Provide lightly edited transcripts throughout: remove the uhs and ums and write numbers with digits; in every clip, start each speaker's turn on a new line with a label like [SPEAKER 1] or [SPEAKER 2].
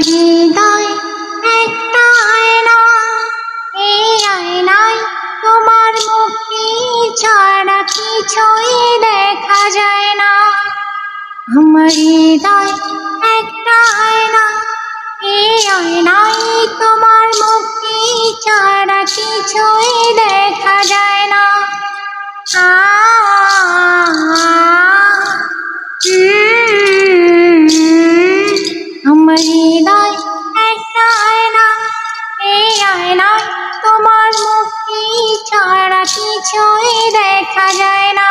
[SPEAKER 1] হৃদয় একটা আয়না, এই আয়নায় তোমার মুক্তি ছাড়া কিছুই দেখা যায় না। আমার হৃদয় একটা আয়না, এই আয়নায় তোমার মুক্তি ছাড়া কিছুই দেখা যায় না। আমার হৃদয় একটা আয়না, এই আয়নায় তোমার মুক্তি ছাড়া কিছুই দেখা যায় না।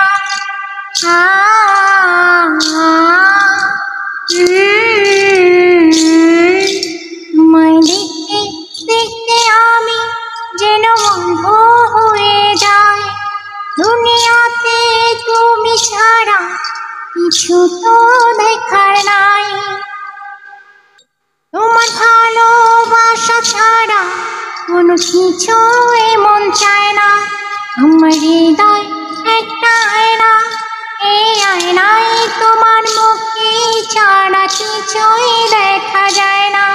[SPEAKER 1] তোমায় দেখতে দেখতে আমি যেন অন্ধ হয়ে যাই, দুনিয়াতে তুমি ছাড়া কিছু তো দেখার নাই। তোমার ভালোবাসা ছাড়া কোনো কিছু এমন চায় না। আমার হৃদয় একটা আয়না, এই আয়নায় তোমার মুক্তি ছাড়া কিছুই দেখা যায় না।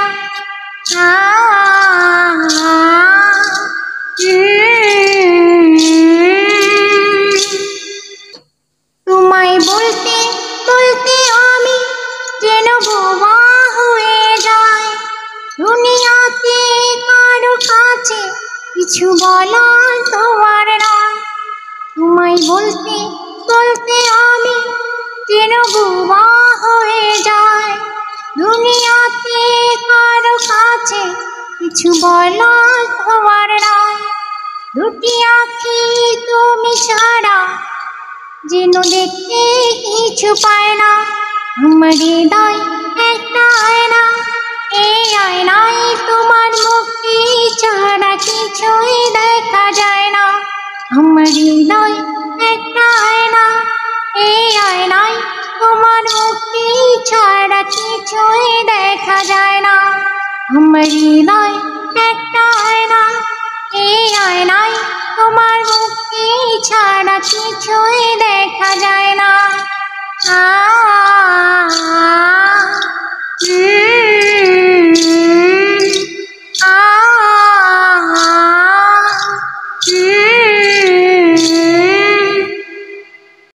[SPEAKER 1] তোমায় বলতে বলতে আমি যেন বোবা হয়ে যাই, দুনিয়াতে কারো কাছে কিছু বলার তোমার নয়। তোমায় বলতে বলতে আমি যেন বোবা হয়ে যাই, দুনিয়াতে কারো কাছে কিছু বলার তোমার নয়। দুটি আঁখি তুমি ছাড়া যেন দেখতে কিছু পায় না। আমার হৃদয় একটা আয়না, এই আয়নায় তোমার মুক্তি ছাড়া কিছুই দেখা যায় না। আমার হৃদয় একটা আয়না, এই আয়নায় তোমার মুক্তি ছাড়া কিছুই দেখা যায় না। আমার হৃদয় একটা আয়না, এই আয়নায় তোমার মুক্তি ছাড়া কিছুই দেখা যায় না।